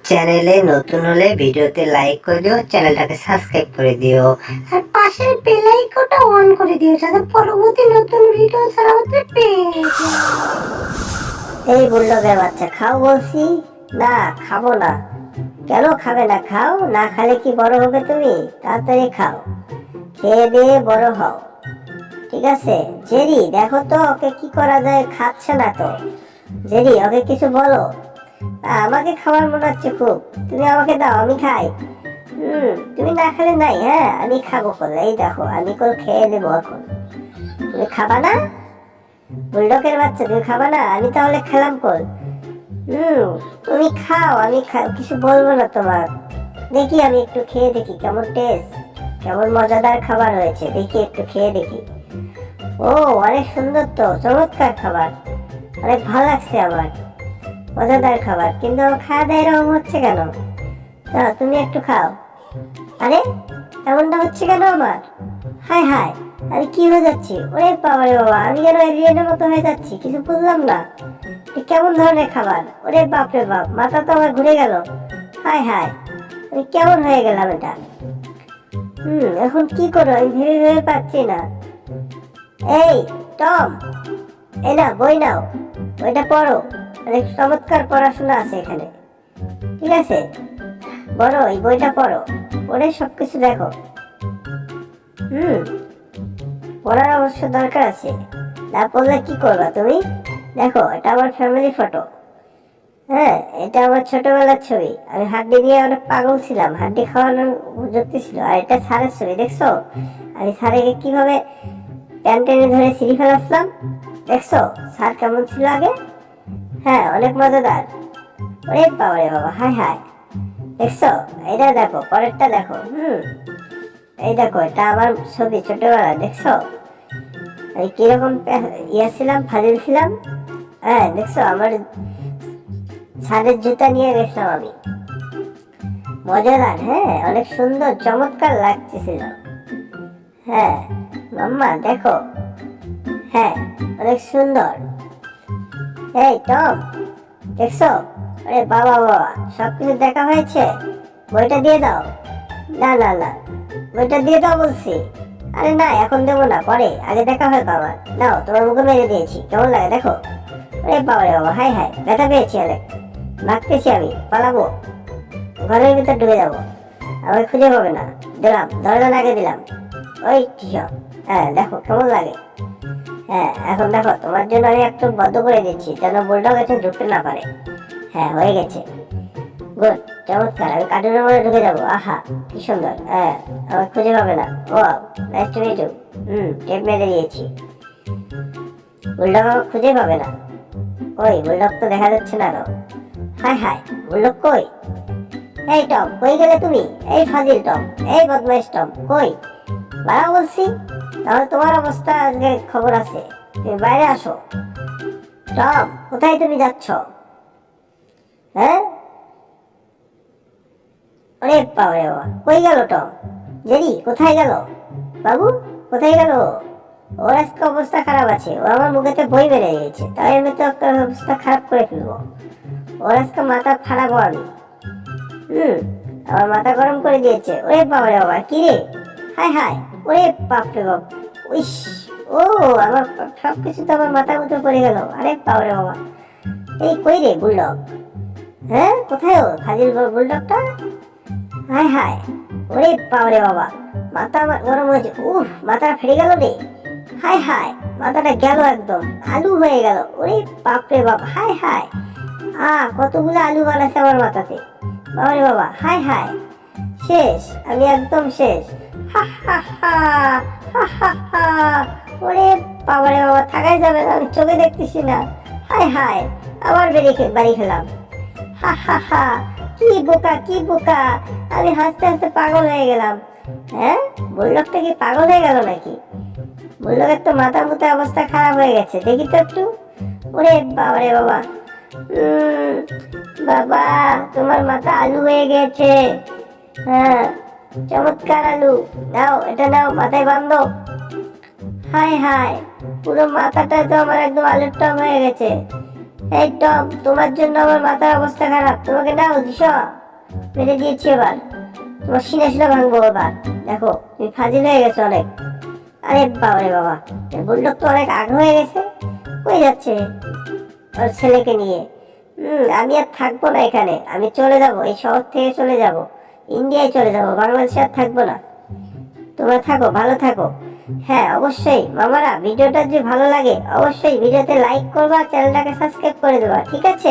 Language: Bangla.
চ্যানেলে নতুন হলে ভিডিওতে লাইক করে দিও, চ্যানেলটাকে সাবস্ক্রাইব করে দিও আর পাশের বেল আইকনটা অন করে দিও যাতে পরবর্তী নতুন ভিডিও ছাড়া হতে পেয়ে যাও। এই বুল্ডগের বাচ্চা, খাও বলছি। না, খাবো না। কেন খাবে না? খাও না, খালে কি বড় হবে তুমি? তাড়াতাড়ি খাও, খেয়ে দিয়ে বড় হও, ঠিক আছে? জেরি, দেখো তো ওকে কি করা যায়, খাচ্ছে না তো। জেরি, ওকে কিছু বলো। আমাকে খাবার মনে হচ্ছে খুব, তুমি আমাকে দাও, আমি খাই। তুমি না খেলে নাই। হ্যাঁ, আমি খাবো কল। এই দেখো, আমি কল খেয়ে নেবো এখন। তুমি খাবা না? বুলডগের বাচ্চা, তুমি খাবা না? আমি তাহলে খেলাম কল। তুমি খাও, আমি কিছু বলবো না তোমার। দেখি, আমি একটু খেয়ে দেখি কেমন টেস্ট, কেমন মজাদার খাবার হয়েছে, দেখি একটু খেয়ে দেখি। ও, অনেক সুন্দর তো, চমৎকার খাবার, অনেক ভালো লাগছে আমার, মজাদার খাবার। কিন্তু আমার খাওয়া দাওয়া এরকম হচ্ছে কেন? তুমি একটু খাও। আরে, এমনটা হচ্ছে কেন আমার? হাই হাই, আমি কি হয়ে যাচ্ছি? ওরে বাবা রে বাবা, আমি যেন এলিয়েনের মতো হয়ে যাচ্ছি, কিছু বুঝলাম না। কেমন ধরনের খাবার? ওরে বাপ রে বাপ, মাথা তো আমার ঘুরে গেল। হাই হাই, আমি কেমন হয়ে গেলাম এটা? এখন কি করো আমি ভেবে ভেবে পাচ্ছি না। এই টম, এই না বই নাও, বইটা পড়ো। অনেক চমৎকার পড়াশোনা আছে এখানে, ঠিক আছে? বড়, এই বইটা পড়ো, পড়ে সবকিছু দেখো। পড়ার অবশ্য দরকার আছে, না পড়লে কি করবা তুমি? দেখো, এটা আমার ফ্যামিলি ফটো। হ্যাঁ, এটা আমার ছোটবেলার ছবি। আমি হাড্ডি দিয়ে অনেক পাগল ছিলাম, হাড্ডি খাওয়ানোর যুক্তি ছিল। আর এটা স্যারের ছবি, দেখছো? আমি স্যারকে কিভাবে প্যান টেনে ধরে সিঁড়ি ফেলাচ্ছিলাম, দেখছো স্যার কেমন ছিল আগে? হ্যাঁ, অনেক মজাদার। ওরে বাবা রে বাবা, হাই হাই, দেখছো? এইটা দেখো, পরেরটা দেখো। এই দেখো, এটা আমার ছবি ছোটবেলা, দেখছো? আমি কিরকম ছিলাম, ফাজিল ছিলাম। হ্যাঁ, দেখছো, আমার ছাদের জুতা নিয়ে গেছিলাম আমি। মজাদার, হ্যাঁ, অনেক সুন্দর, চমৎকার লাগতেছিল। হ্যাঁ মাম্মা, দেখো, হ্যাঁ, অনেক সুন্দর। এই টম, দেখছো? আরে বাবা বাবা, সবকিছু দেখা হয়েছে, বইটা দিয়ে দাও। না না না, বইটা দিয়ে দাও বলছি। আরে না, এখন দেবো না, পরে, আগে দেখা হয় বাবা। নাও, তোমার মুখে মেরে দিয়েছি, কেমন লাগে দেখো। আরে বাবা রে বাবা, হাই হাই, ব্যথা পেয়েছি অনেক, ভাগতেছি আমি, পালাবো, ঘরের ভিতর ঢুকে যাবো, আমাকে খুঁজে পাবে না। দিলাম, দরজা লাগিয়ে দিলাম। ওই সব, হ্যাঁ দেখো কেমন লাগে। হ্যাঁ, এখন দেখো, তোমার জন্য আমি একটু বদ্ধ করে দিচ্ছি যেন বুলডগ এসে ঢুকতে না পারে। হ্যাঁ, হয়ে গেছে, গুড, চমৎকার। আমি কার্টুনের মধ্যে ঢুকে যাবো। আহা, কি সুন্দর। হ্যাঁ, আমাকে খুঁজে পাবে না। ও, nice to meet you. Tape মেরে দিয়েছি, বুলডগ আমাকে খুঁজে পাবে না। ওই বুলডগ তো দেখা যাচ্ছে না। হাই হাই, বুলডগ কই? এই টম, কই গেলে তুমি? এই ফাজিল টম, এই বদমাইশ টম, কই? বাড়া বলছি। তাহলে তোমার অবস্থা আজকে খবর আছে, তুমি বাইরে আসো। টম, কোথায় তুমি যাচ্ছ? হ্যাঁ, ওরে বাবা রে বাবা, কই গেল টম? জেরি কোথায় গেল? বাবু কোথায় গেল? ওর আজকে অবস্থা খারাপ আছে, ও আমার মুখেতে বই মেরে দিয়েছে, তাই আমি তো একটা অবস্থা খারাপ করে ফেলবো। ওর আজকে মাথা ফাড়াবো আমি। আমার মাথা গরম করে দিয়েছে। ওরে বাবা রে বাবা, কি রে? হাই হাই, ওরে বাপ রে বাপ, উইস, ও আমার সবকিছু তো আমার মাথার মতো পড়ে গেল। আরে বাবা রে বাবা, এই কই রে বুলডগ? হ্যাঁ, কোথায় ও ফাজিল বুলডগটা? হাই হাই, ওরে বাবা রে বাবা, মাথা আমার গরম হয়েছে। মাথাটা ফেটে গেল রে। হাই হাই, মাথাটা গেল একদম, আলু হয়ে গেল। ওরে বাপ রে বাপ, হাই হাই, কতগুলো আলু বানাচ্ছে আমার মাথাতে। বাবা রে বাবা, হাই হাই, শেষ, আমি একদম শেষ। হা হা হা, হা হা হা, ওরে বাবা রে বাবা, থাকাই যাবে না, আমি চোখে দেখতেছি না। হাই হাই, আবার বাড়ি খেলাম। হা হা হা, কি বোকা কি বোকা, আমি হাসতে হাসতে পাগল হয়ে গেলাম। হ্যাঁ, বুলডগটা কি পাগল হয়ে গেল নাকি? বুলডগের তো মাথা মুথা অবস্থা খারাপ হয়ে গেছে, দেখি তো একটু। ওরে বাবা রে বাবা, বাবা, তোমার মাথা আলু হয়ে গেছে। হ্যাঁ, চমৎকার আলু, নাও এটা নাও, মাথায় বাঁধো। হাই হাই, পুরো মাথাটা তো আমার একদম আলুর টম হয়ে গেছে। এই টম, তোমার জন্য আমার মাথার অবস্থা খারাপ। তোমাকে নাও দিশ মেরে দিয়েছি এবার। তোমার সিনা সিনা ভাঙবো এবার। দেখো তুমি ফাজিল হয়ে গেছো অনেক। আরে বাবা রে বাবা, বুলডগ তো অনেক আগ হয়ে গেছে। কই যাচ্ছে ওর ছেলেকে নিয়ে? আমি আর থাকবো না এখানে, আমি চলে যাব, এই শহর থেকে চলে যাব, ইন্ডিয়ায় চলে যাব, বাংলাদেশে আর থাকবো না। তোমরা থাকো, ভালো থাকো। হ্যাঁ অবশ্যই মামারা, ভিডিওটা যদি ভালো লাগে অবশ্যই ভিডিওতে লাইক করবা, চ্যানেলটাকে সাবস্ক্রাইব করে দেবা, ঠিক আছে?